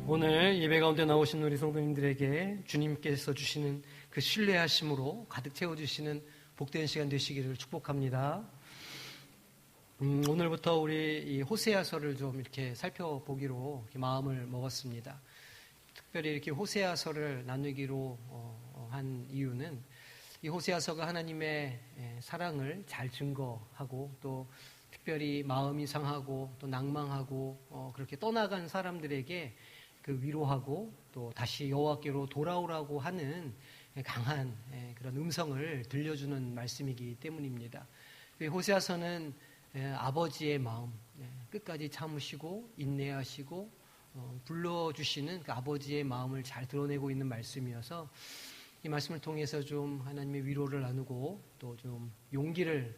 오늘 예배 가운데 나오신 우리 성도님들에게 주님께서 주시는 그 신뢰하심으로 가득 채워주시는 복된 시간 되시기를 축복합니다. 오늘부터 우리 이 호세아서를 좀 이렇게 살펴보기로 이렇게 마음을 먹었습니다. 특별히 이렇게 호세아서를 나누기로 한 이유는 이 호세아서가 하나님의 사랑을 잘 증거하고 또 특별히 마음이 상하고 또 낭망하고 그렇게 떠나간 사람들에게 그 위로하고 또 다시 여호와께로 돌아오라고 하는 강한 그런 음성을 들려주는 말씀이기 때문입니다. 호세아서는 아버지의 마음 끝까지 참으시고 인내하시고 불러주시는 그 아버지의 마음을 잘 드러내고 있는 말씀이어서 이 말씀을 통해서 좀 하나님의 위로를 나누고 또 좀 용기를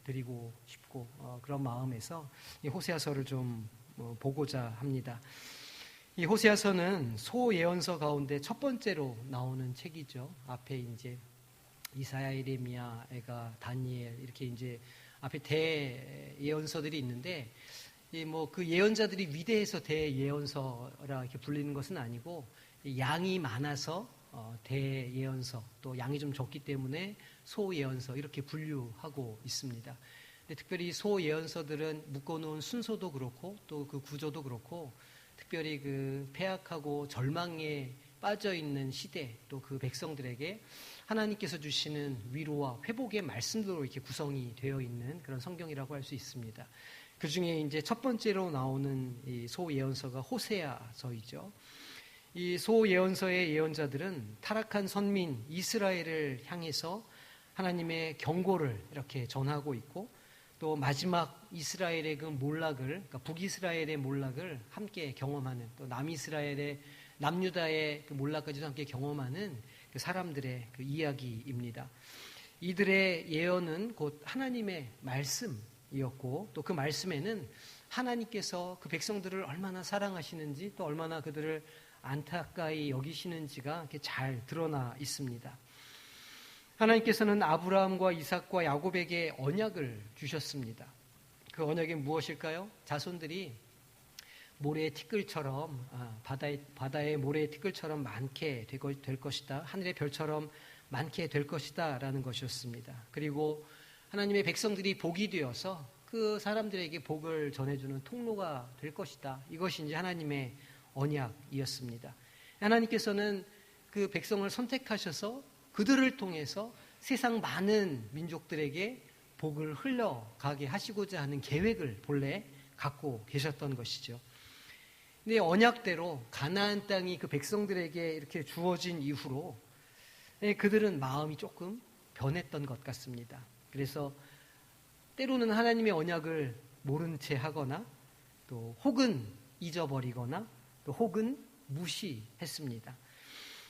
드리고 싶고 그런 마음에서 이 호세아서를 좀 보고자 합니다. 이 호세아서는 소예언서 가운데 첫 번째로 나오는 책이죠. 앞에 이제 이사야, 예레미야, 애가, 다니엘 이렇게 이제 앞에 대예언서들이 있는데 그 예언자들이 위대해서 대예언서라 이렇게 불리는 것은 아니고 양이 많아서 대예언서 또 양이 좀 적기 때문에 소예언서 이렇게 분류하고 있습니다. 근데 특별히 소예언서들은 묶어놓은 순서도 그렇고 또 그 구조도 그렇고 특별히 그 패악하고 절망에 빠져 있는 시대 또 그 백성들에게 하나님께서 주시는 위로와 회복의 말씀으로 이렇게 구성이 되어 있는 그런 성경이라고 할 수 있습니다. 그 중에 이제 첫 번째로 나오는 이 소예언서가 호세아서이죠. 이 소예언서의 예언자들은 타락한 선민 이스라엘을 향해서 하나님의 경고를 이렇게 전하고 있고 또 마지막 이스라엘의 그 몰락을, 그러니까 북이스라엘의 몰락을 함께 경험하는 또 남유다의 그 몰락까지도 함께 경험하는 그 사람들의 그 이야기입니다. 이들의 예언은 곧 하나님의 말씀이었고 또 그 말씀에는 하나님께서 그 백성들을 얼마나 사랑하시는지 또 얼마나 그들을 안타까이 여기시는지가 이렇게 잘 드러나 있습니다. 하나님께서는 아브라함과 이삭과 야곱에게 언약을 주셨습니다. 그 언약이 무엇일까요? 자손들이 모래의 티끌처럼 바다의 모래의 티끌처럼 많게 될 것이다. 하늘의 별처럼 많게 될 것이다 라는 것이었습니다. 그리고 하나님의 백성들이 복이 되어서 그 사람들에게 복을 전해주는 통로가 될 것이다. 이것이 이제 하나님의 언약이었습니다. 하나님께서는 그 백성을 선택하셔서 그들을 통해서 세상 많은 민족들에게 복을 흘러가게 하시고자 하는 계획을 본래 갖고 계셨던 것이죠. 근데 언약대로 가나안 땅이 그 백성들에게 이렇게 주어진 이후로 그들은 마음이 조금 변했던 것 같습니다. 그래서 때로는 하나님의 언약을 모른 채 하거나 또 혹은 잊어버리거나 또 혹은 무시했습니다.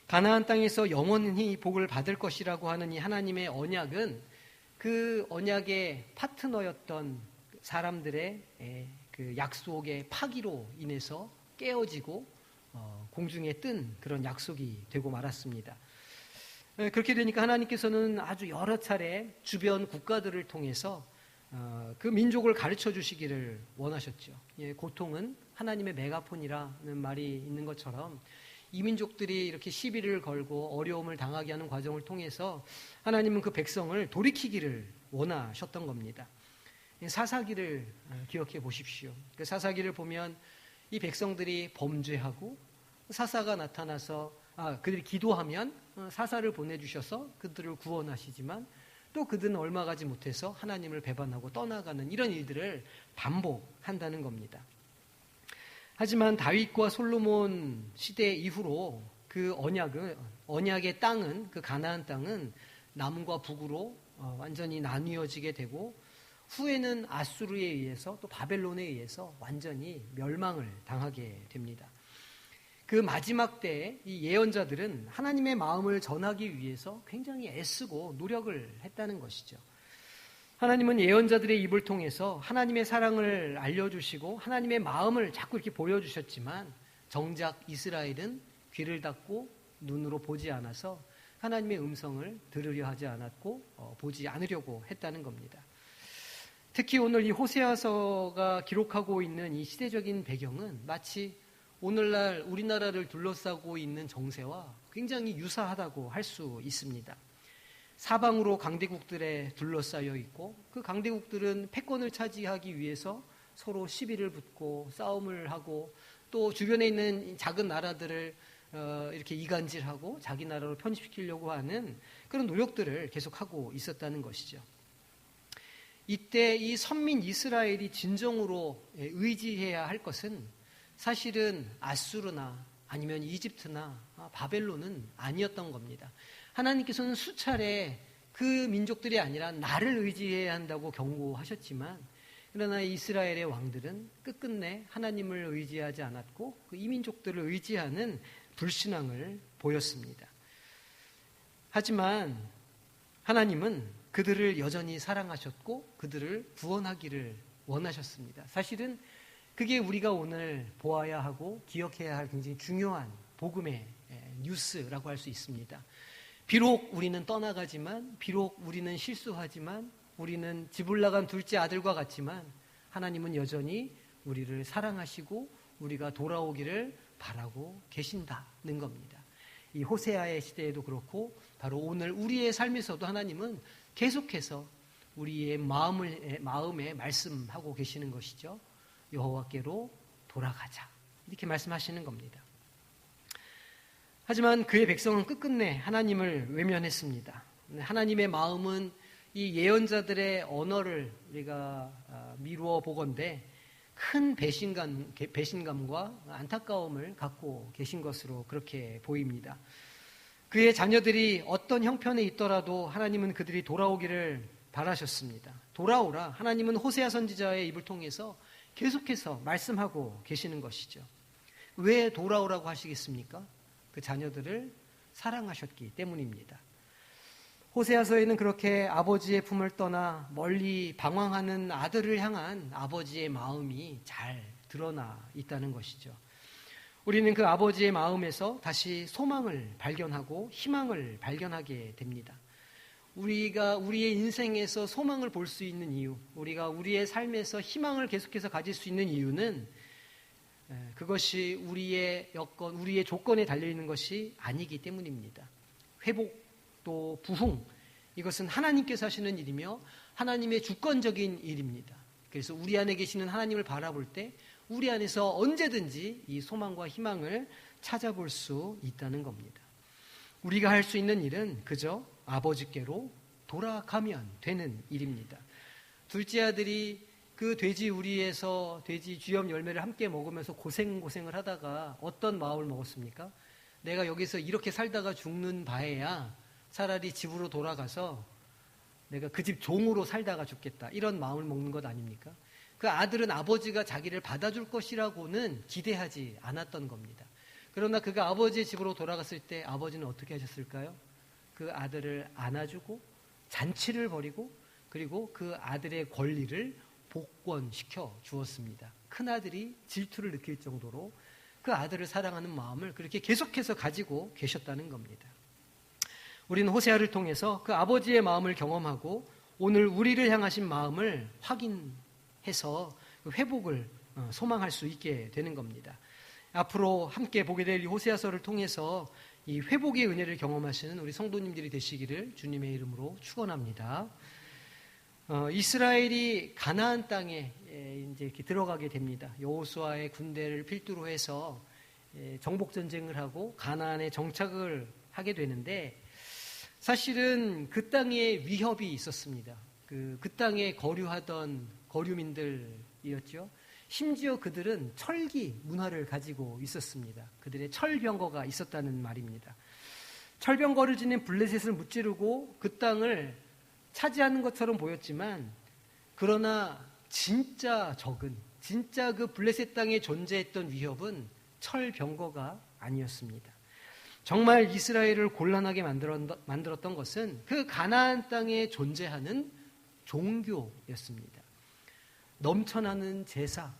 가나안 땅에서 영원히 복을 받을 것이라고 하는 이 하나님의 언약은 그 언약의 파트너였던 사람들의 그 약속의 파기로 인해서 깨어지고 공중에 뜬 그런 약속이 되고 말았습니다. 그렇게 되니까 하나님께서는 아주 여러 차례 주변 국가들을 통해서 그 민족을 가르쳐 주시기를 원하셨죠. 고통은 하나님의 메가폰이라는 말이 있는 것처럼 이 민족들이 이렇게 시비를 걸고 어려움을 당하게 하는 과정을 통해서 하나님은 그 백성을 돌이키기를 원하셨던 겁니다. 사사기를 기억해 보십시오. 그 사사기를 보면 이 백성들이 범죄하고 사사가 나타나서 그들이 기도하면 사사를 보내주셔서 그들을 구원하시지만 또 그들은 얼마 가지 못해서 하나님을 배반하고 떠나가는 이런 일들을 반복한다는 겁니다. 하지만 다윗과 솔로몬 시대 이후로 그 언약의 땅은 그 가나안 땅은 남과 북으로 완전히 나뉘어지게 되고 후에는 아수르에 의해서 또 바벨론에 의해서 완전히 멸망을 당하게 됩니다. 그 마지막 때에 이 예언자들은 하나님의 마음을 전하기 위해서 굉장히 애쓰고 노력을 했다는 것이죠. 하나님은 예언자들의 입을 통해서 하나님의 사랑을 알려주시고 하나님의 마음을 자꾸 이렇게 보여주셨지만 정작 이스라엘은 귀를 닫고 눈으로 보지 않아서 하나님의 음성을 들으려 하지 않았고 보지 않으려고 했다는 겁니다. 특히 오늘 이 호세아서가 기록하고 있는 이 시대적인 배경은 마치 오늘날 우리나라를 둘러싸고 있는 정세와 굉장히 유사하다고 할 수 있습니다. 사방으로 강대국들에 둘러싸여 있고 그 강대국들은 패권을 차지하기 위해서 서로 시비를 붙고 싸움을 하고 또 주변에 있는 작은 나라들을 이렇게 이간질하고 자기 나라로 편입시키려고 하는 그런 노력들을 계속하고 있었다는 것이죠. 이때 이 선민 이스라엘이 진정으로 의지해야 할 것은 사실은 아수르나 아니면 이집트나 바벨론은 아니었던 겁니다. 하나님께서는 수차례 그 민족들이 아니라 나를 의지해야 한다고 경고하셨지만 그러나 이스라엘의 왕들은 끝끝내 하나님을 의지하지 않았고 그 이민족들을 의지하는 불신앙을 보였습니다. 하지만 하나님은 그들을 여전히 사랑하셨고 그들을 구원하기를 원하셨습니다. 사실은 그게 우리가 오늘 보아야 하고 기억해야 할 굉장히 중요한 복음의 뉴스라고 할 수 있습니다. 비록 우리는 떠나가지만, 비록 우리는 실수하지만, 우리는 집을 나간 둘째 아들과 같지만 하나님은 여전히 우리를 사랑하시고 우리가 돌아오기를 바라고 계신다는 겁니다. 이 호세아의 시대에도 그렇고 바로 오늘 우리의 삶에서도 하나님은 계속해서 우리의 마음에 말씀하고 계시는 것이죠. 여호와께로 돌아가자. 이렇게 말씀하시는 겁니다. 하지만 그의 백성은 끝끝내 하나님을 외면했습니다. 하나님의 마음은 이 예언자들의 언어를 우리가 미루어 보건대 큰 배신감과 안타까움을 갖고 계신 것으로 그렇게 보입니다. 그의 자녀들이 어떤 형편에 있더라도 하나님은 그들이 돌아오기를 바라셨습니다. 돌아오라. 하나님은 호세아 선지자의 입을 통해서 계속해서 말씀하고 계시는 것이죠. 왜 돌아오라고 하시겠습니까? 그 자녀들을 사랑하셨기 때문입니다. 호세아서에는 그렇게 아버지의 품을 떠나 멀리 방황하는 아들을 향한 아버지의 마음이 잘 드러나 있다는 것이죠. 우리는 그 아버지의 마음에서 다시 소망을 발견하고 희망을 발견하게 됩니다. 우리가 우리의 인생에서 소망을 볼 수 있는 이유, 우리가 우리의 삶에서 희망을 계속해서 가질 수 있는 이유는 그것이 우리의 여건, 우리의 조건에 달려있는 것이 아니기 때문입니다. 회복 또 부흥, 이것은 하나님께서 하시는 일이며 하나님의 주권적인 일입니다. 그래서 우리 안에 계시는 하나님을 바라볼 때 우리 안에서 언제든지 이 소망과 희망을 찾아볼 수 있다는 겁니다. 우리가 할 수 있는 일은 그저 아버지께로 돌아가면 되는 일입니다. 둘째 아들이 그 돼지 우리에서 돼지 쥐염 열매를 함께 먹으면서 고생을 하다가 어떤 마음을 먹었습니까? 내가 여기서 이렇게 살다가 죽는 바에야 차라리 집으로 돌아가서 내가 그 집 종으로 살다가 죽겠다. 이런 마음을 먹는 것 아닙니까? 그 아들은 아버지가 자기를 받아줄 것이라고는 기대하지 않았던 겁니다. 그러나 그가 아버지의 집으로 돌아갔을 때 아버지는 어떻게 하셨을까요? 그 아들을 안아주고 잔치를 벌이고 그리고 그 아들의 권리를 복권시켜 주었습니다. 큰아들이 질투를 느낄 정도로 그 아들을 사랑하는 마음을 그렇게 계속해서 가지고 계셨다는 겁니다. 우리는 호세아를 통해서 그 아버지의 마음을 경험하고 오늘 우리를 향하신 마음을 확인해서 그 회복을 소망할 수 있게 되는 겁니다. 앞으로 함께 보게 될 이 호세아서를 통해서 이 회복의 은혜를 경험하시는 우리 성도님들이 되시기를 주님의 이름으로 축원합니다. 이스라엘이 가나안 땅에 이제 이렇게 들어가게 됩니다. 여호수아의 군대를 필두로 해서 정복 전쟁을 하고 가나안에 정착을 하게 되는데 사실은 그 땅에 위협이 있었습니다. 그 땅에 거류하던 거류민들이었죠. 심지어 그들은 철기 문화를 가지고 있었습니다. 그들의 철병거가 있었다는 말입니다. 철병거를 지닌 블레셋을 무찌르고 그 땅을 차지하는 것처럼 보였지만 그러나 진짜 그 블레셋 땅에 존재했던 위협은 철병거가 아니었습니다. 정말 이스라엘을 곤란하게 만들었던 것은 그 가나안 땅에 존재하는 종교였습니다. 넘쳐나는 제사,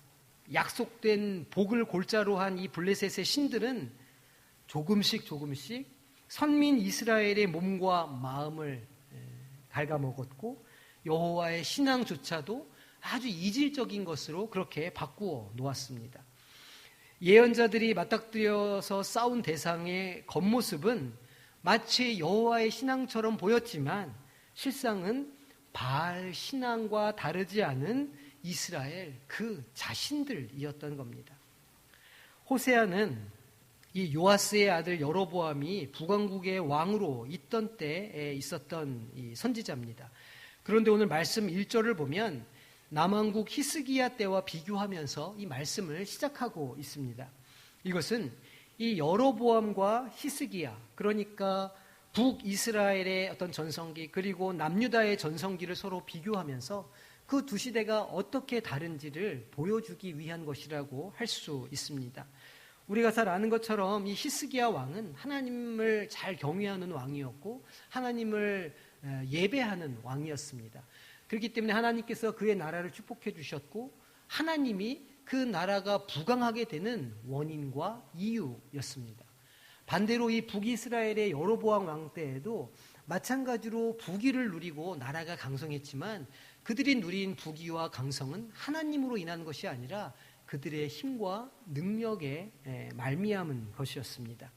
약속된 복을 골자로 한 이 블레셋의 신들은 조금씩 선민 이스라엘의 몸과 마음을 갉아먹었고 여호와의 신앙조차도 아주 이질적인 것으로 그렇게 바꾸어 놓았습니다. 예언자들이 맞닥뜨려서 싸운 대상의 겉모습은 마치 여호와의 신앙처럼 보였지만 실상은 바알 신앙과 다르지 않은 이스라엘 그 자신들이었던 겁니다. 호세아는 이 요아스의 아들 여로보암이 북왕국의 왕으로 있던 때에 있었던 이 선지자입니다. 그런데 오늘 말씀 1절을 보면 남왕국 히스기야 때와 비교하면서 이 말씀을 시작하고 있습니다. 이것은 이 여로보암과 히스기야, 그러니까 북이스라엘의 어떤 전성기 그리고 남유다의 전성기를 서로 비교하면서 그 두 시대가 어떻게 다른지를 보여주기 위한 것이라고 할 수 있습니다. 우리가 잘 아는 것처럼 이 히스기야 왕은 하나님을 잘 경외하는 왕이었고 하나님을 예배하는 왕이었습니다. 그렇기 때문에 하나님께서 그의 나라를 축복해 주셨고 하나님이 그 나라가 부강하게 되는 원인과 이유였습니다. 반대로 이 북이스라엘의 여로보암 왕 때에도 마찬가지로 부귀를 누리고 나라가 강성했지만 그들이 누린 부귀와 강성은 하나님으로 인한 것이 아니라 그들의 힘과 능력에 말미암은 것이었습니다.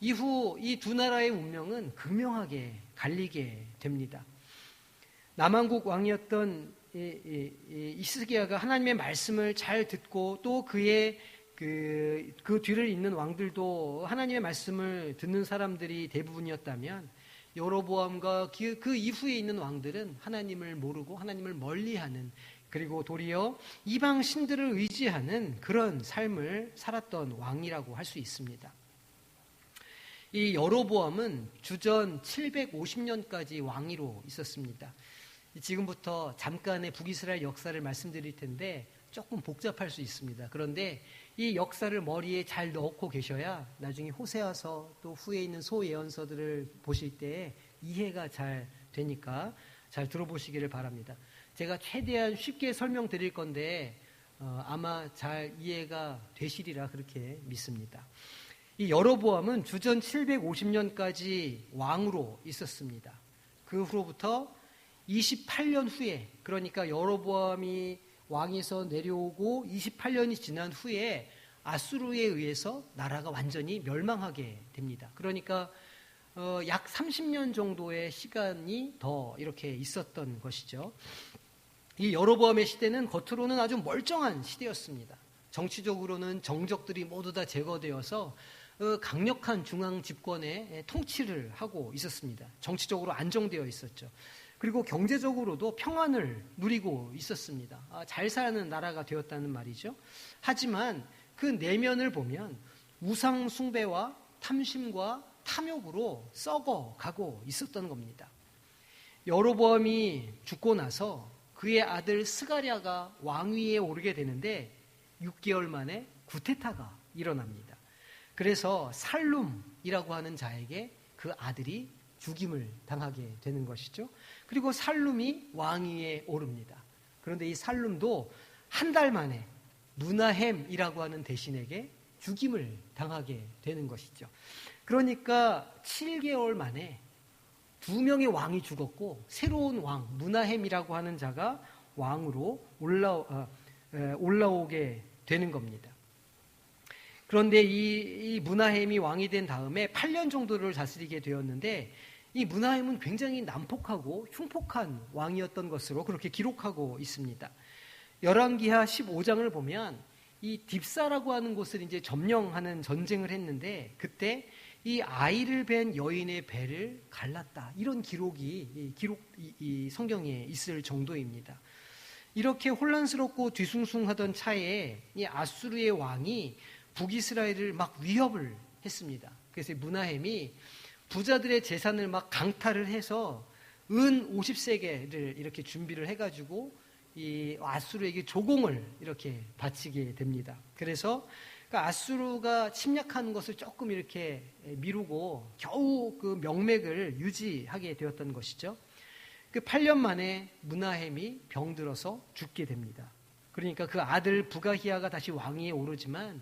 이후 이 두 나라의 운명은 극명하게 갈리게 됩니다. 남왕국 왕이었던 히스기야가 하나님의 말씀을 잘 듣고 또 그의 그 뒤를 잇는 왕들도 하나님의 말씀을 듣는 사람들이 대부분이었다면 여로보암과 그 이후에 있는 왕들은 하나님을 모르고 하나님을 멀리하는 그리고 도리어 이방 신들을 의지하는 그런 삶을 살았던 왕이라고 할 수 있습니다. 이 여로보암은 주전 750년까지 왕위로 있었습니다. 지금부터 잠깐의 북이스라엘 역사를 말씀드릴 텐데 조금 복잡할 수 있습니다. 그런데 이 역사를 머리에 잘 넣고 계셔야 나중에 호세아서 또 후에 있는 소예언서들을 보실 때 이해가 잘 되니까 잘 들어보시기를 바랍니다. 제가 최대한 쉽게 설명드릴 건데 아마 잘 이해가 되시리라 그렇게 믿습니다. 이 여로보암은 주전 750년까지 왕으로 있었습니다. 그 후로부터 28년 후에, 그러니까 여로보암이 왕에서 내려오고 28년이 지난 후에 아수르에 의해서 나라가 완전히 멸망하게 됩니다. 그러니까 약 30년 정도의 시간이 더 이렇게 있었던 것이죠. 이 여로보암의 시대는 겉으로는 아주 멀쩡한 시대였습니다. 정치적으로는 정적들이 모두 다 제거되어서 강력한 중앙 집권의 통치를 하고 있었습니다. 정치적으로 안정되어 있었죠. 그리고 경제적으로도 평안을 누리고 있었습니다. 잘 사는 나라가 되었다는 말이죠. 하지만 그 내면을 보면 우상 숭배와 탐심과 탐욕으로 썩어가고 있었던 겁니다. 여로보암이 죽고 나서 그의 아들 스가랴가 왕위에 오르게 되는데 6개월 만에 구테타가 일어납니다. 그래서 살룸이라고 하는 자에게 그 아들이 죽임을 당하게 되는 것이죠. 그리고 살룸이 왕위에 오릅니다. 그런데 이 살룸도 한 달 만에 무나햄이라고 하는 대신에게 죽임을 당하게 되는 것이죠. 그러니까 7개월 만에 2명의 왕이 죽었고 새로운 왕 무나햄이라고 하는 자가 왕으로 올라오게 되는 겁니다. 그런데 이 무나햄이 왕이 된 다음에 8년 정도를 다스리게 되었는데 이 무나햄은 굉장히 난폭하고 흉폭한 왕이었던 것으로 그렇게 기록하고 있습니다. 열왕기하 15장을 보면 이 딥사라고 하는 곳을 이제 점령하는 전쟁을 했는데 그때 이 아이를 뵌 여인의 배를 갈랐다. 이런 기록이 이 성경에 있을 정도입니다. 이렇게 혼란스럽고 뒤숭숭하던 차에 이 아수르의 왕이 북이스라엘을 막 위협을 했습니다. 그래서 무나햄이 부자들의 재산을 막 강탈을 해서 은 50세겔을 이렇게 준비를 해가지고 이 아수르에게 조공을 이렇게 바치게 됩니다. 그래서 아수르가 침략하는 것을 조금 이렇게 미루고 겨우 그 명맥을 유지하게 되었던 것이죠. 그 8년 만에 무나햄이 병들어서 죽게 됩니다. 그러니까 그 아들 부가히야가 다시 왕위에 오르지만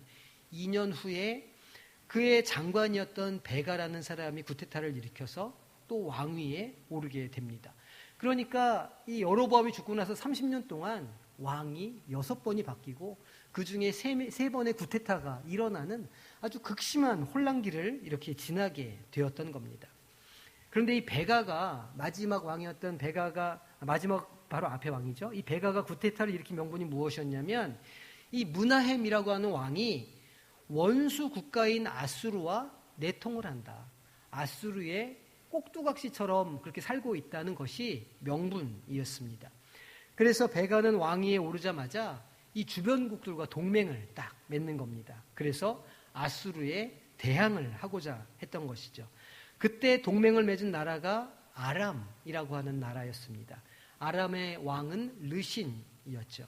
2년 후에 그의 장관이었던 베가라는 사람이 구테타를 일으켜서 또 왕위에 오르게 됩니다. 그러니까 이 여로보암이 죽고 나서 30년 동안 왕이 6번이 바뀌고 그 중에 3번의 구테타가 일어나는 아주 극심한 혼란기를 이렇게 지나게 되었던 겁니다. 그런데 이 베가가 마지막 왕이었던 베가가 마지막 바로 앞에 왕이죠. 이 베가가 구테타를 일으킨 명분이 무엇이었냐면 이 무나헴이라고 하는 왕이 원수 국가인 아수르와 내통을 한다. 아수르의 꼭두각시처럼 그렇게 살고 있다는 것이 명분이었습니다. 그래서 베가는 왕위에 오르자마자 이 주변국들과 동맹을 딱 맺는 겁니다. 그래서 아수르에 대항을 하고자 했던 것이죠. 그때 동맹을 맺은 나라가 아람이라고 하는 나라였습니다. 아람의 왕은 르신이었죠.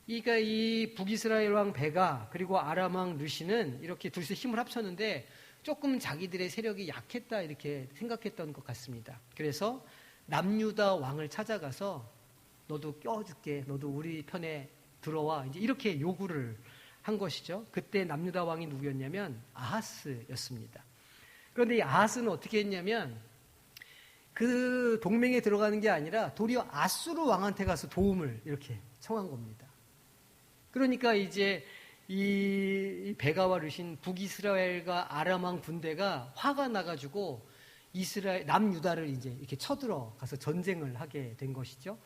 그러니까 이 북이스라엘 왕 베가 그리고 아람 왕 르신은 이렇게 둘이서 힘을 합쳤는데 조금 자기들의 세력이 약했다 이렇게 생각했던 것 같습니다. 그래서 남유다 왕을 찾아가서 너도 껴줄게, 너도 우리 편에 들어와, 이제 이렇게 요구를 한 것이죠. 그때 남유다 왕이 누구였냐면 아하스였습니다. 그런데 이 아하스는 어떻게 했냐면 그 동맹에 들어가는 게 아니라 도리어 아수르 왕한테 가서 도움을 이렇게 청한 겁니다. 그러니까 이제 이 베가와 르신 북이스라엘과 아람 왕 군대가 화가 나가지고 남유다를 이제 이렇게 쳐들어 가서 전쟁을 하게 된 것이죠.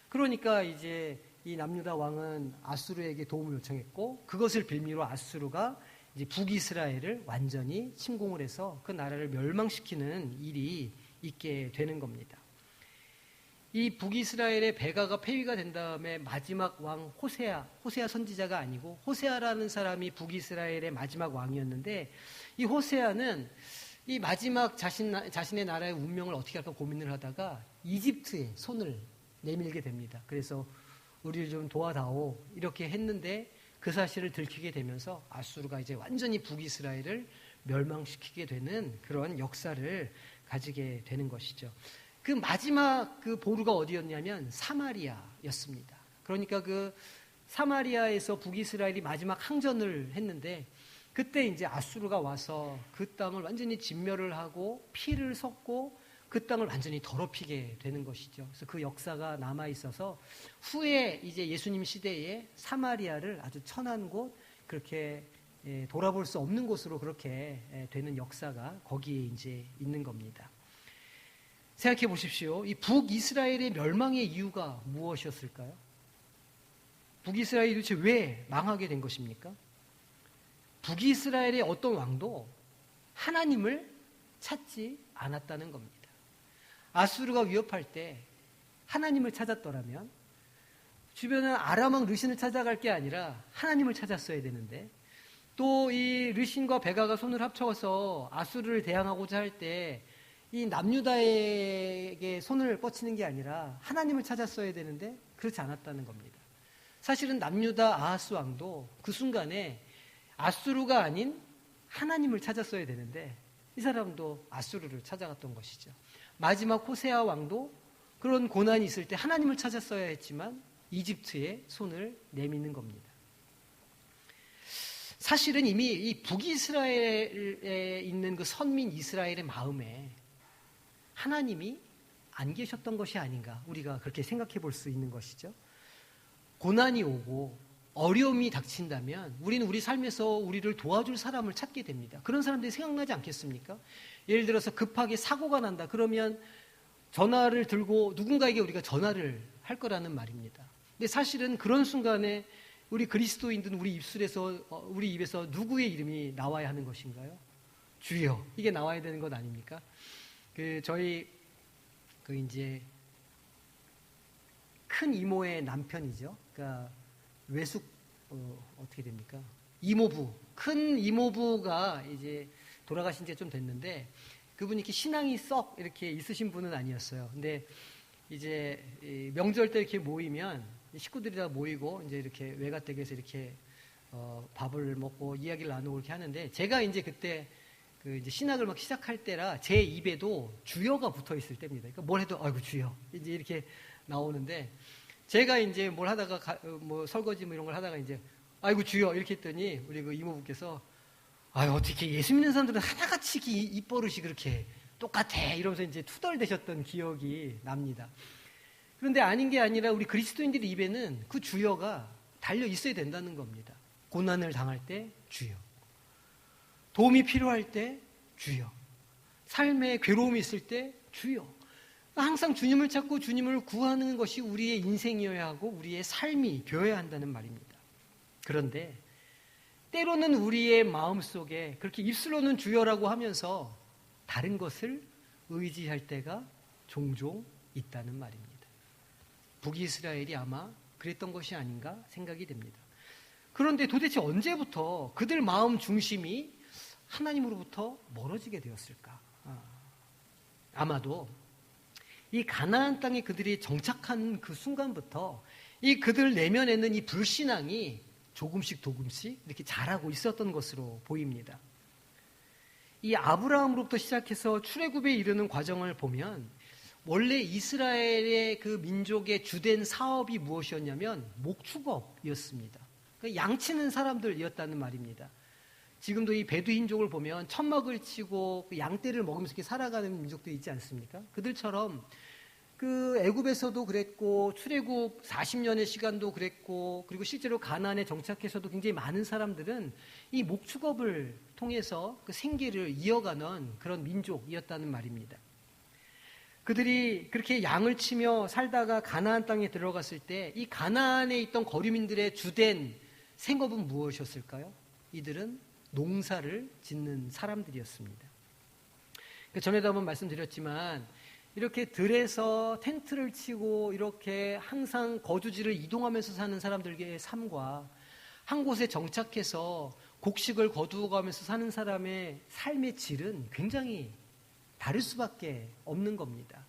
그러니까 이제 이 남유다 왕은 아수르에게 도움을 요청했고 그것을 빌미로 아수르가 이제 북이스라엘을 완전히 침공을 해서 그 나라를 멸망시키는 일이 있게 되는 겁니다. 이 북이스라엘의 베가가 폐위가 된 다음에 마지막 왕 호세아 선지자가 아니고 호세아라는 사람이 북이스라엘의 마지막 왕이었는데 이 호세아는 이 마지막 자신의 나라의 운명을 어떻게 할까 고민을 하다가 이집트에 손을 내밀게 됩니다. 그래서 우리를 좀 도와다오 이렇게 했는데 그 사실을 들키게 되면서 아수르가 이제 완전히 북이스라엘을 멸망시키게 되는 그런 역사를 가지게 되는 것이죠. 그 마지막 그 보루가 어디였냐면 사마리아였습니다. 그러니까 그 사마리아에서 북이스라엘이 마지막 항전을 했는데 그때 이제 아수르가 와서 그 땅을 완전히 진멸을 하고 피를 섞고 그 땅을 완전히 더럽히게 되는 것이죠. 그래서 그 역사가 남아 있어서 후에 이제 예수님 시대에 사마리아를 아주 천한 곳 그렇게 돌아볼 수 없는 곳으로 그렇게 되는 역사가 거기에 이제 있는 겁니다. 생각해 보십시오. 이 북이스라엘의 멸망의 이유가 무엇이었을까요? 북이스라엘이 도대체 왜 망하게 된 것입니까? 북이스라엘의 어떤 왕도 하나님을 찾지 않았다는 겁니다. 아수르가 위협할 때 하나님을 찾았더라면 주변은 아람 왕 르신을 찾아갈 게 아니라 하나님을 찾았어야 되는데 또 이 르신과 베가가 손을 합쳐서 아수르를 대항하고자 할 때 이 남유다에게 손을 뻗치는 게 아니라 하나님을 찾았어야 되는데 그렇지 않았다는 겁니다. 사실은 남유다 아하스 왕도 그 순간에 아수르가 아닌 하나님을 찾았어야 되는데 이 사람도 아수르를 찾아갔던 것이죠. 마지막 호세아 왕도 그런 고난이 있을 때 하나님을 찾았어야 했지만 이집트에 손을 내미는 겁니다. 사실은 이미 이 북이스라엘에 있는 그 선민 이스라엘의 마음에 하나님이 안 계셨던 것이 아닌가 우리가 그렇게 생각해 볼 수 있는 것이죠. 고난이 오고 어려움이 닥친다면 우리는 우리 삶에서 우리를 도와줄 사람을 찾게 됩니다. 그런 사람들이 생각나지 않겠습니까? 예를 들어서 급하게 사고가 난다. 그러면 전화를 들고 누군가에게 우리가 전화를 할 거라는 말입니다. 근데 사실은 그런 순간에 우리 그리스도인들은 우리 입에서 누구의 이름이 나와야 하는 것인가요? 주여. 이게 나와야 되는 것 아닙니까? 저희 이제 큰 이모의 남편이죠. 그러니까 외숙 어떻게 됩니까? 이모부. 큰 이모부가 이제 돌아가신 지가 좀 됐는데 그분이 이렇게 신앙이 썩 이렇게 있으신 분은 아니었어요. 근데 이제 명절 때 이렇게 모이면 식구들이 다 모이고 이제 이렇게 외가댁에서 이렇게 밥을 먹고 이야기를 나누고 이렇게 하는데 제가 이제 그때 이제 신학을 막 시작할 때라 제 입에도 주여가 붙어 있을 때입니다. 그러니까 뭘 해도 아이고 주여 이제 이렇게 나오는데 제가 이제 뭘 하다가 뭐 설거지 뭐 이런 걸 하다가 이제 아이고 주여 이렇게 했더니 우리 그 이모부께서 아유 어떻게 예수 믿는 사람들은 하나같이 입버릇이 그렇게 똑같아 이러면서 이제 투덜대셨던 기억이 납니다. 그런데 아닌 게 아니라 우리 그리스도인들 입에는 그 주여가 달려 있어야 된다는 겁니다. 고난을 당할 때 주여, 도움이 필요할 때 주여, 삶에 괴로움이 있을 때 주여. 항상 주님을 찾고 주님을 구하는 것이 우리의 인생이어야 하고 우리의 삶이 되어야 한다는 말입니다. 그런데 때로는 우리의 마음속에 그렇게 입술로는 주여라고 하면서 다른 것을 의지할 때가 종종 있다는 말입니다. 북이스라엘이 아마 그랬던 것이 아닌가 생각이 됩니다. 그런데 도대체 언제부터 그들 마음 중심이 하나님으로부터 멀어지게 되었을까? 아마도 이 가나안 땅에 그들이 정착한 그 순간부터 이 그들 내면에는 이 불신앙이 조금씩 이렇게 자라고 있었던 것으로 보입니다. 이 아브라함으로부터 시작해서 출애굽에 이르는 과정을 보면 원래 이스라엘의 그 민족의 주된 사업이 무엇이었냐면 목축업이었습니다. 그러니까 양치는 사람들이었다는 말입니다. 지금도 이 베두인족을 보면 천막을 치고 양떼를 먹으면서 이렇게 살아가는 민족도 있지 않습니까? 그들처럼 그 애굽에서도 그랬고 출애굽 40년의 시간도 그랬고 그리고 실제로 가나안에 정착해서도 굉장히 많은 사람들은 이 목축업을 통해서 그 생계를 이어가는 그런 민족이었다는 말입니다. 그들이 그렇게 양을 치며 살다가 가나안 땅에 들어갔을 때 이 가나안에 있던 거류민들의 주된 생업은 무엇이었을까요? 이들은 농사를 짓는 사람들이었습니다. 전에도 한번 말씀드렸지만 이렇게 들에서 텐트를 치고 이렇게 항상 거주지를 이동하면서 사는 사람들의 삶과 한 곳에 정착해서 곡식을 거두어가면서 사는 사람의 삶의 질은 굉장히 다를 수밖에 없는 겁니다.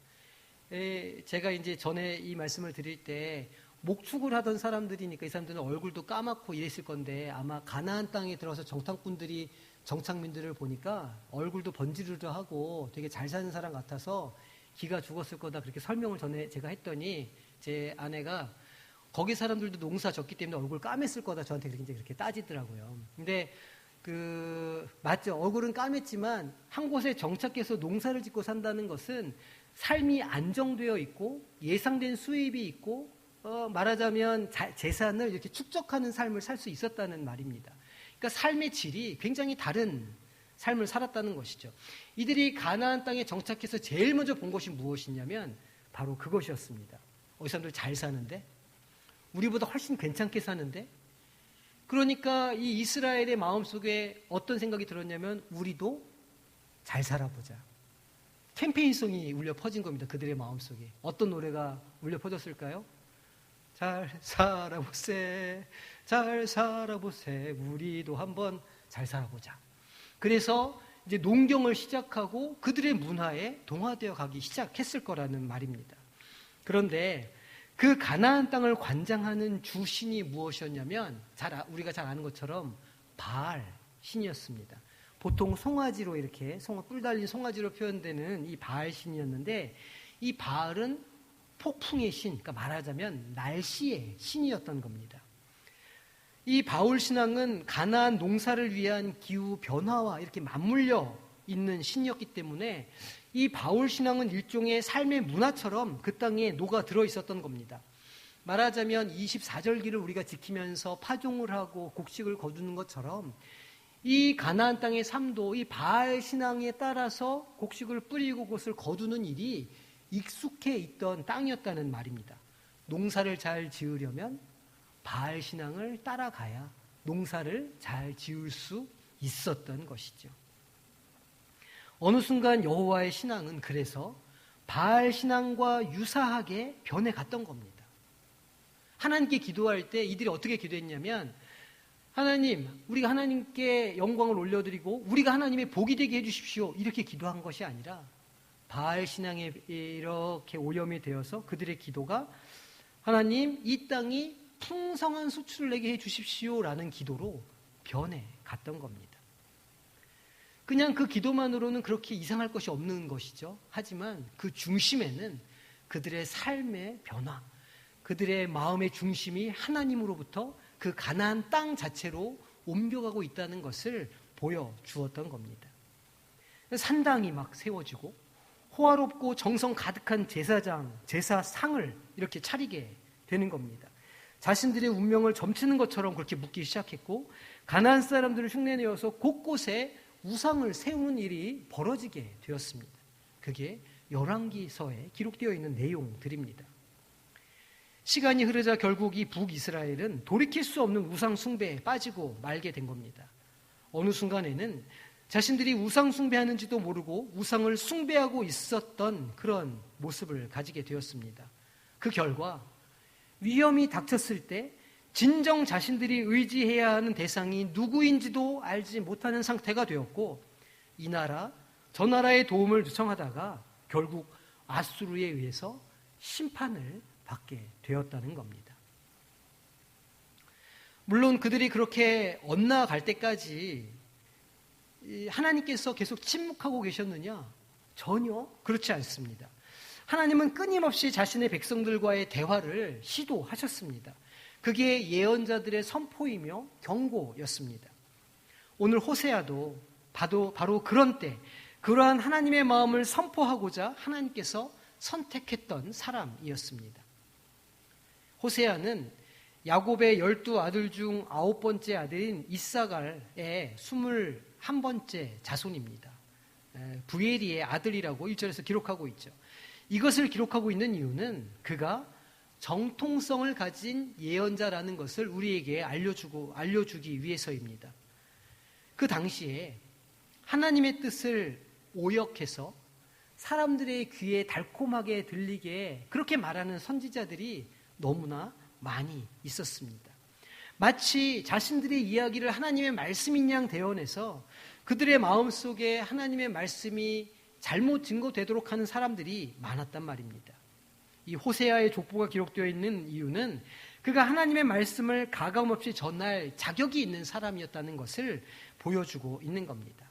제가 이제 전에 이 말씀을 드릴 때 목축을 하던 사람들이니까 이 사람들은 얼굴도 까맣고 이랬을 건데 아마 가나안 땅에 들어서 정착민들을 보니까 얼굴도 번지르르하고 되게 잘 사는 사람 같아서 기가 죽었을 거다 그렇게 설명을 전에 제가 했더니 제 아내가 거기 사람들도 농사 졌기 때문에 얼굴 까맸을 거다 저한테 그렇게 따지더라고요. 근데 맞죠. 얼굴은 까맸지만 한 곳에 정착해서 농사를 짓고 산다는 것은 삶이 안정되어 있고 예상된 수입이 있고 말하자면 재산을 이렇게 축적하는 삶을 살 수 있었다는 말입니다. 그러니까 삶의 질이 굉장히 다른 삶을 살았다는 것이죠. 이들이 가나안 땅에 정착해서 제일 먼저 본 것이 무엇이냐면 바로 그것이었습니다. 이 사람들 잘 사는데? 우리보다 훨씬 괜찮게 사는데? 그러니까 이 이스라엘의 마음속에 어떤 생각이 들었냐면 우리도 잘 살아보자. 캠페인송이 울려 퍼진 겁니다. 그들의 마음속에. 어떤 노래가 울려 퍼졌을까요? 잘 살아보세, 잘 살아보세, 우리도 한번 잘 살아보자. 그래서 이제 농경을 시작하고 그들의 문화에 동화되어 가기 시작했을 거라는 말입니다. 그런데 그 가나안 땅을 관장하는 주신이 무엇이었냐면 우리가 잘 아는 것처럼 바알 신이었습니다. 보통 송아지로 이렇게 뿔 달린 송아지로 표현되는 이 바알 신이었는데 이 바알은 폭풍의 신, 그러니까 말하자면 날씨의 신이었던 겁니다. 이 바울 신앙은 가나안 농사를 위한 기후 변화와 이렇게 맞물려 있는 신이었기 때문에 이 바울 신앙은 일종의 삶의 문화처럼 그 땅에 녹아 들어 있었던 겁니다. 말하자면 24절기를 우리가 지키면서 파종을 하고 곡식을 거두는 것처럼 이 가나안 땅의 삶도 이 바알 신앙에 따라서 곡식을 뿌리고 그것을 거두는 일이 익숙해 있던 땅이었다는 말입니다. 농사를 잘 지으려면 바알 신앙을 따라가야 농사를 잘 지을 수 있었던 것이죠. 어느 순간 여호와의 신앙은 그래서 바알 신앙과 유사하게 변해갔던 겁니다. 하나님께 기도할 때 이들이 어떻게 기도했냐면 하나님, 우리가 하나님께 영광을 올려드리고 우리가 하나님의 복이 되게 해주십시오. 이렇게 기도한 것이 아니라 바알 신앙에 이렇게 오염이 되어서 그들의 기도가 하나님, 이 땅이 풍성한 수출을 내게 해주십시오라는 기도로 변해갔던 겁니다. 그냥 그 기도만으로는 그렇게 이상할 것이 없는 것이죠. 하지만 그 중심에는 그들의 삶의 변화, 그들의 마음의 중심이 하나님으로부터 그 가나안 땅 자체로 옮겨가고 있다는 것을 보여주었던 겁니다. 산당이 막 세워지고 호화롭고 정성 가득한 제사상을 이렇게 차리게 되는 겁니다. 자신들의 운명을 점치는 것처럼 그렇게 묻기 시작했고 가나안 사람들을 흉내내어서 곳곳에 우상을 세우는 일이 벌어지게 되었습니다. 그게 열왕기서에 기록되어 있는 내용들입니다. 시간이 흐르자 결국 이 북이스라엘은 돌이킬 수 없는 우상 숭배에 빠지고 말게 된 겁니다. 어느 순간에는 자신들이 우상 숭배하는지도 모르고 우상을 숭배하고 있었던 그런 모습을 가지게 되었습니다. 그 결과 위험이 닥쳤을 때 진정 자신들이 의지해야 하는 대상이 누구인지도 알지 못하는 상태가 되었고 이 나라 저 나라의 도움을 요청하다가 결국 아수르에 의해서 심판을 받게 되었다는 겁니다. 물론 그들이 그렇게 엇나갈 때까지 하나님께서 계속 침묵하고 계셨느냐? 전혀 그렇지 않습니다. 하나님은 끊임없이 자신의 백성들과의 대화를 시도하셨습니다. 그게 예언자들의 선포이며 경고였습니다. 오늘 호세아도 바로 그런 때 그러한 하나님의 마음을 선포하고자 하나님께서 선택했던 사람이었습니다. 호세아는 야곱의 12아들 중 9번째 아들인 이사갈의 21번째 자손입니다. 부엘이의 아들이라고 1절에서 기록하고 있죠. 이것을 기록하고 있는 이유는 그가 정통성을 가진 예언자라는 것을 우리에게 알려주기 위해서입니다. 그 당시에 하나님의 뜻을 오역해서 사람들의 귀에 달콤하게 들리게 그렇게 말하는 선지자들이 너무나 많이 있었습니다. 마치 자신들의 이야기를 하나님의 말씀인 양 대언해서 그들의 마음속에 하나님의 말씀이 잘못 증거되도록 하는 사람들이 많았단 말입니다. 이 호세아의 족보가 기록되어 있는 이유는 그가 하나님의 말씀을 가감없이 전할 자격이 있는 사람이었다는 것을 보여주고 있는 겁니다.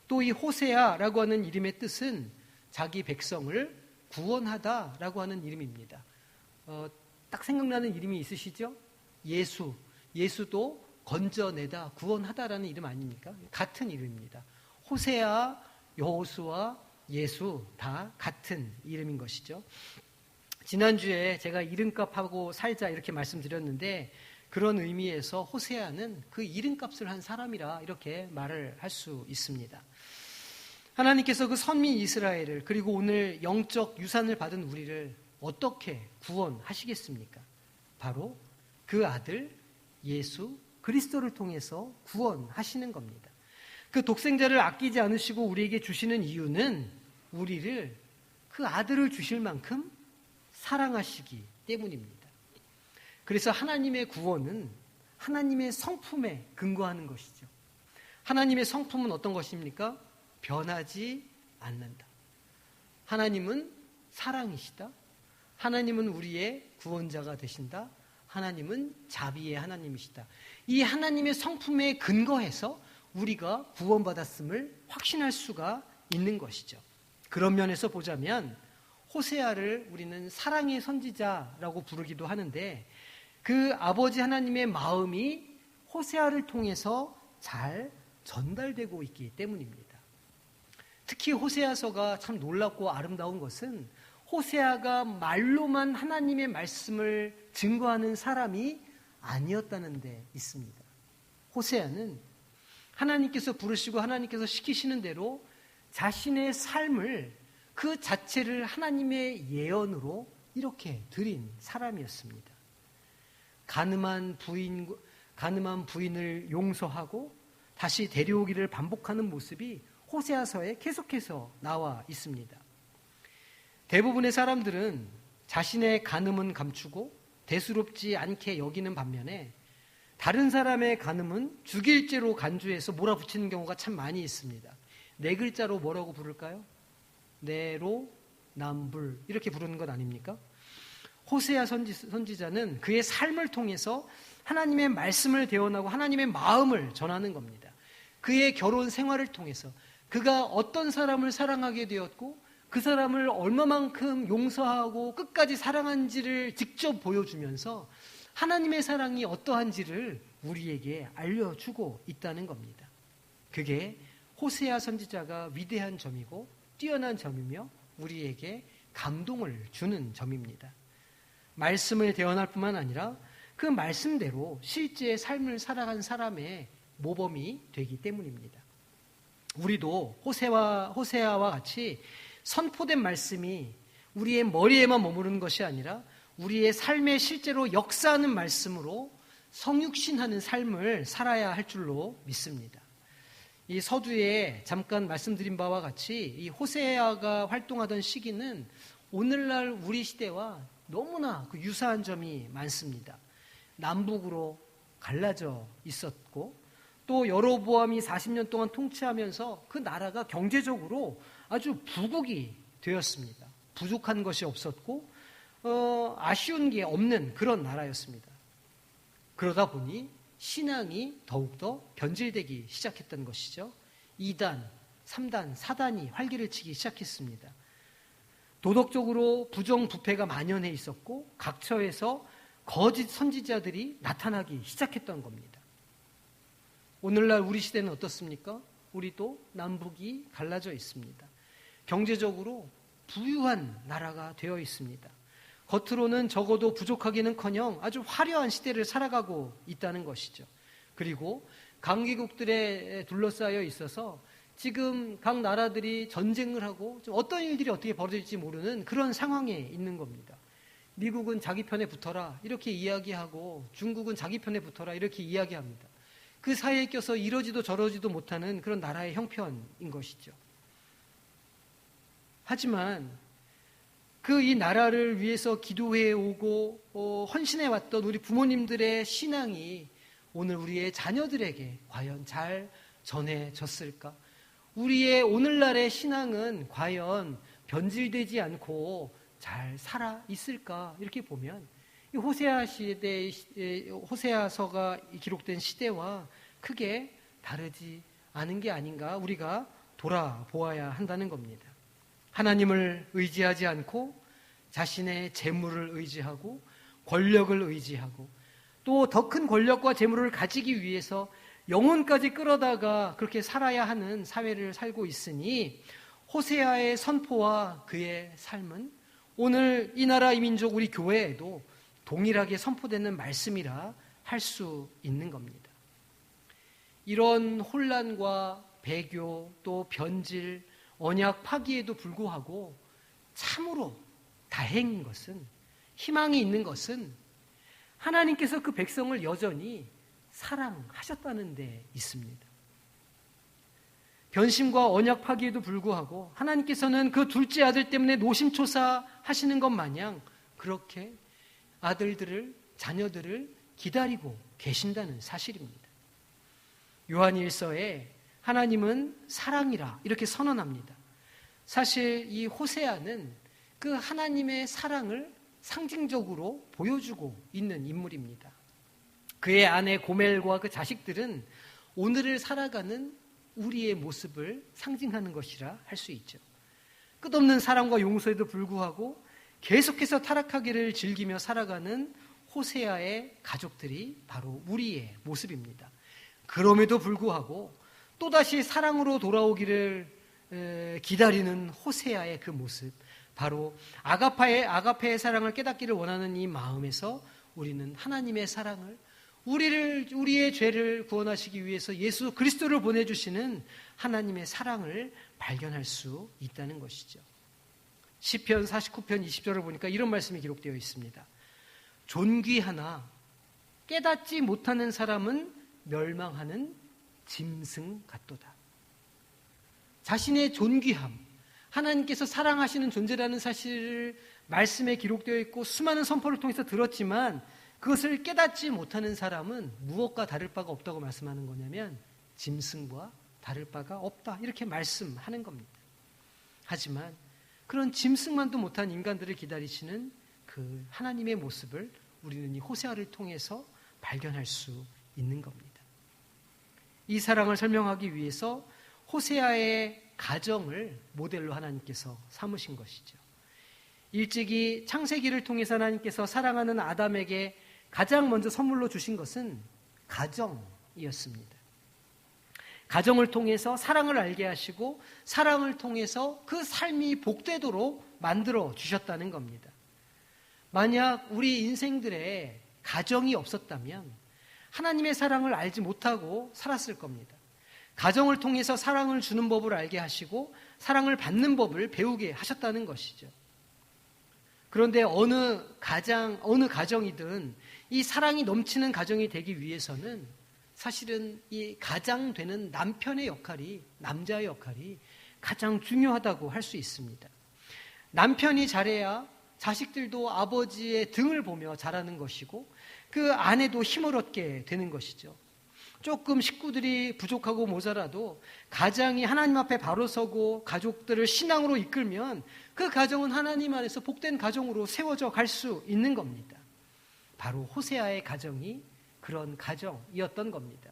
또 이 호세아라고 하는 이름의 뜻은 자기 백성을 구원하다라고 하는 이름입니다. 딱 생각나는 이름이 있으시죠? 예수도 건져내다, 구원하다라는 이름 아닙니까? 같은 이름입니다. 호세아, 여호수아, 예수 다 같은 이름인 것이죠. 지난주에 제가 이름값하고 살자 이렇게 말씀드렸는데 그런 의미에서 호세아는 그 이름값을 한 사람이라 이렇게 말을 할 수 있습니다. 하나님께서 그 선민 이스라엘을 그리고 오늘 영적 유산을 받은 우리를 어떻게 구원하시겠습니까? 바로 그 아들 예수 그리스도를 통해서 구원하시는 겁니다. 그 독생자를 아끼지 않으시고 우리에게 주시는 이유는 우리를 그 아들을 주실 만큼 사랑하시기 때문입니다. 그래서 하나님의 구원은 하나님의 성품에 근거하는 것이죠. 하나님의 성품은 어떤 것입니까? 변하지 않는다. 하나님은 사랑이시다. 하나님은 우리의 구원자가 되신다. 하나님은 자비의 하나님이시다. 이 하나님의 성품에 근거해서 우리가 구원받았음을 확신할 수가 있는 것이죠. 그런 면에서 보자면 호세아를 우리는 사랑의 선지자라고 부르기도 하는데 그 아버지 하나님의 마음이 호세아를 통해서 잘 전달되고 있기 때문입니다. 특히 호세아서가 참 놀랍고 아름다운 것은 호세아가 말로만 하나님의 말씀을 증거하는 사람이 아니었다는 데 있습니다. 호세아는 하나님께서 부르시고 하나님께서 시키시는 대로 자신의 삶을 그 자체를 하나님의 예언으로 이렇게 드린 사람이었습니다. 가늠한 부인을 용서하고 다시 데려오기를 반복하는 모습이 호세아서에 계속해서 나와 있습니다. 대부분의 사람들은 자신의 간음은 감추고 대수롭지 않게 여기는 반면에 다른 사람의 간음은 죽일 죄로 간주해서 몰아붙이는 경우가 참 많이 있습니다. 네 글자로 뭐라고 부를까요? 내로남불 이렇게 부르는 것 아닙니까? 호세아 선지자는 그의 삶을 통해서 하나님의 말씀을 대언하고 하나님의 마음을 전하는 겁니다. 그의 결혼 생활을 통해서 그가 어떤 사람을 사랑하게 되었고 그 사람을 얼마만큼 용서하고 끝까지 사랑한지를 직접 보여주면서 하나님의 사랑이 어떠한지를 우리에게 알려주고 있다는 겁니다. 그게 호세아 선지자가 위대한 점이고 뛰어난 점이며 우리에게 감동을 주는 점입니다. 말씀을 대언할 뿐만 아니라 그 말씀대로 실제 삶을 살아간 사람의 모범이 되기 때문입니다. 우리도 호세아와 같이 선포된 말씀이 우리의 머리에만 머무르는 것이 아니라 우리의 삶에 실제로 역사하는 말씀으로 성육신하는 삶을 살아야 할 줄로 믿습니다. 이 서두에 잠깐 말씀드린 바와 같이 이 호세아가 활동하던 시기는 오늘날 우리 시대와 너무나 그 유사한 점이 많습니다. 남북으로 갈라져 있었고 또 여로보암이 40년 동안 통치하면서 그 나라가 경제적으로 아주 부국이 되었습니다. 부족한 것이 없었고 아쉬운 게 없는 그런 나라였습니다. 그러다 보니 신앙이 더욱더 변질되기 시작했던 것이죠. 2단, 3단, 4단이 활기를 치기 시작했습니다. 도덕적으로 부정부패가 만연해 있었고 각처에서 거짓 선지자들이 나타나기 시작했던 겁니다. 오늘날 우리 시대는 어떻습니까? 우리도 남북이 갈라져 있습니다. 경제적으로 부유한 나라가 되어 있습니다. 겉으로는 적어도 부족하기는커녕 아주 화려한 시대를 살아가고 있다는 것이죠. 그리고 강대국들에 둘러싸여 있어서 지금 각 나라들이 전쟁을 하고 어떤 일들이 어떻게 벌어질지 모르는 그런 상황에 있는 겁니다. 미국은 자기 편에 붙어라 이렇게 이야기하고 중국은 자기 편에 붙어라 이렇게 이야기합니다. 그 사이에 껴서 이러지도 저러지도 못하는 그런 나라의 형편인 것이죠. 하지만 이 나라를 위해서 기도해 오고 헌신해 왔던 우리 부모님들의 신앙이 오늘 우리의 자녀들에게 과연 잘 전해졌을까? 우리의 오늘날의 신앙은 과연 변질되지 않고 잘 살아 있을까? 이렇게 보면 이 호세아서가 기록된 시대와 크게 다르지 않은 게 아닌가 우리가 돌아보아야 한다는 겁니다. 하나님을 의지하지 않고 자신의 재물을 의지하고 권력을 의지하고 또 더 큰 권력과 재물을 가지기 위해서 영혼까지 끌어다가 그렇게 살아야 하는 사회를 살고 있으니 호세아의 선포와 그의 삶은 오늘 이 나라 이 민족 우리 교회에도 동일하게 선포되는 말씀이라 할 수 있는 겁니다. 이런 혼란과 배교 또 변질 언약 파기에도 불구하고 참으로 다행인 것은 희망이 있는 것은 하나님께서 그 백성을 여전히 사랑하셨다는 데 있습니다. 변심과 언약 파기에도 불구하고 하나님께서는 그 둘째 아들 때문에 노심초사하시는 것 마냥 그렇게 아들들을 자녀들을 기다리고 계신다는 사실입니다. 요한일서에 하나님은 사랑이라 이렇게 선언합니다. 사실 이 호세아는 그 하나님의 사랑을 상징적으로 보여주고 있는 인물입니다. 그의 아내 고멜과 그 자식들은 오늘을 살아가는 우리의 모습을 상징하는 것이라 할 수 있죠. 끝없는 사랑과 용서에도 불구하고 계속해서 타락하기를 즐기며 살아가는 호세아의 가족들이 바로 우리의 모습입니다. 그럼에도 불구하고 또다시 사랑으로 돌아오기를 기다리는 호세아의 그 모습, 바로 아가페의 사랑을 깨닫기를 원하는 이 마음에서 우리는 하나님의 사랑을 우리의 죄를 구원하시기 위해서 예수 그리스도를 보내주시는 하나님의 사랑을 발견할 수 있다는 것이죠. 시편 49편 20절을 보니까 이런 말씀이 기록되어 있습니다. 존귀하나 깨닫지 못하는 사람은 멸망하는 짐승 같도다. 자신의 존귀함, 하나님께서 사랑하시는 존재라는 사실을 말씀에 기록되어 있고 수많은 선포를 통해서 들었지만 그것을 깨닫지 못하는 사람은 무엇과 다를 바가 없다고 말씀하는 거냐면 짐승과 다를 바가 없다 이렇게 말씀하는 겁니다. 하지만 그런 짐승만도 못한 인간들을 기다리시는 그 하나님의 모습을 우리는 이 호세아를 통해서 발견할 수 있는 겁니다. 이 사랑을 설명하기 위해서 호세아의 가정을 모델로 하나님께서 삼으신 것이죠. 일찍이 창세기를 통해서 하나님께서 사랑하는 아담에게 가장 먼저 선물로 주신 것은 가정이었습니다. 가정을 통해서 사랑을 알게 하시고 사랑을 통해서 그 삶이 복되도록 만들어 주셨다는 겁니다. 만약 우리 인생들에 가정이 없었다면 하나님의 사랑을 알지 못하고 살았을 겁니다. 가정을 통해서 사랑을 주는 법을 알게 하시고 사랑을 받는 법을 배우게 하셨다는 것이죠. 그런데 어느 가정이든 이 사랑이 넘치는 가정이 되기 위해서는 사실은 이 가장 되는 남편의 역할이, 남자의 역할이 가장 중요하다고 할 수 있습니다. 남편이 잘해야 자식들도 아버지의 등을 보며 자라는 것이고 그 아내도 힘을 얻게 되는 것이죠. 조금 식구들이 부족하고 모자라도 가장이 하나님 앞에 바로 서고 가족들을 신앙으로 이끌면 그 가정은 하나님 안에서 복된 가정으로 세워져 갈 수 있는 겁니다. 바로 호세아의 가정이 그런 가정이었던 겁니다.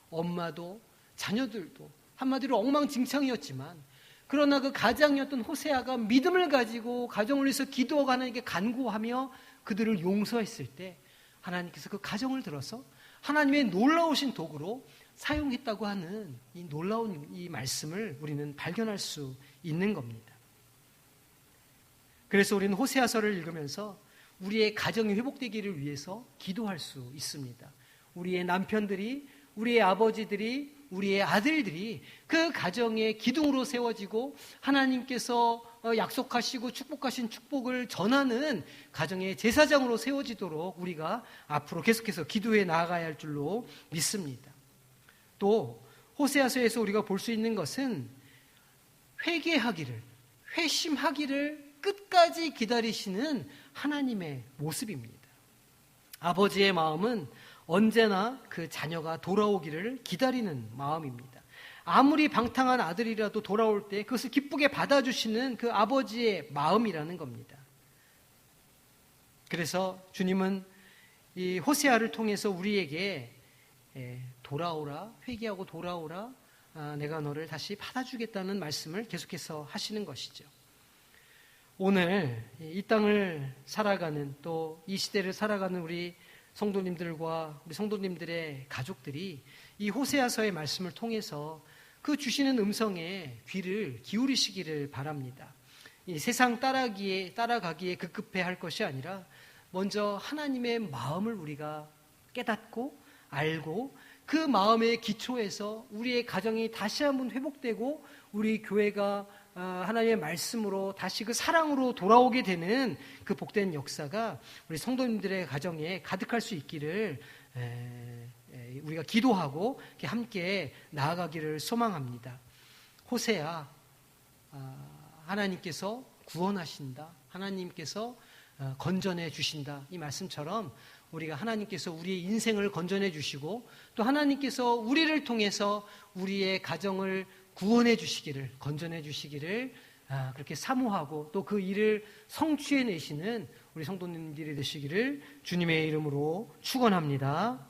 엄마도 자녀들도 한마디로 엉망진창이었지만 그러나 그 가장이었던 호세아가 믿음을 가지고 가정을 위해서 기도하고 하나님께 간구하며 그들을 용서했을 때 하나님께서 그 가정을 들어서 하나님의 놀라우신 도구로 사용했다고 하는 이 놀라운 이 말씀을 우리는 발견할 수 있는 겁니다. 그래서 우리는 호세아서를 읽으면서 우리의 가정이 회복되기를 위해서 기도할 수 있습니다. 우리의 남편들이, 우리의 아버지들이, 우리의 아들들이 그 가정의 기둥으로 세워지고 하나님께서 약속하시고 축복하신 축복을 전하는 가정의 제사장으로 세워지도록 우리가 앞으로 계속해서 기도해 나아가야 할 줄로 믿습니다. 또 호세아서에서 우리가 볼 수 있는 것은 회개하기를, 회심하기를 끝까지 기다리시는 하나님의 모습입니다. 아버지의 마음은 언제나 그 자녀가 돌아오기를 기다리는 마음입니다. 아무리 방탕한 아들이라도 돌아올 때 그것을 기쁘게 받아주시는 그 아버지의 마음이라는 겁니다. 그래서 주님은 이 호세아를 통해서 우리에게 돌아오라, 회개하고 돌아오라, 내가 너를 다시 받아주겠다는 말씀을 계속해서 하시는 것이죠. 오늘 이 땅을 살아가는 또 이 시대를 살아가는 우리 성도님들과 우리 성도님들의 가족들이 이 호세아서의 말씀을 통해서 그 주시는 음성에 귀를 기울이시기를 바랍니다. 이 세상 따라가기에 급급해 할 것이 아니라 먼저 하나님의 마음을 우리가 깨닫고 알고 그 마음의 기초에서 우리의 가정이 다시 한번 회복되고 우리 교회가 하나님의 말씀으로 다시 그 사랑으로 돌아오게 되는 그 복된 역사가 우리 성도님들의 가정에 가득할 수 있기를 우리가 기도하고 함께 나아가기를 소망합니다. 호세아, 하나님께서 구원하신다, 하나님께서 건전해 주신다, 이 말씀처럼 우리가 하나님께서 우리의 인생을 건전해 주시고 또 하나님께서 우리를 통해서 우리의 가정을 구원해 주시기를, 건전해 주시기를 그렇게 사모하고 또 그 일을 성취해 내시는 우리 성도님들이 되시기를 주님의 이름으로 축원합니다.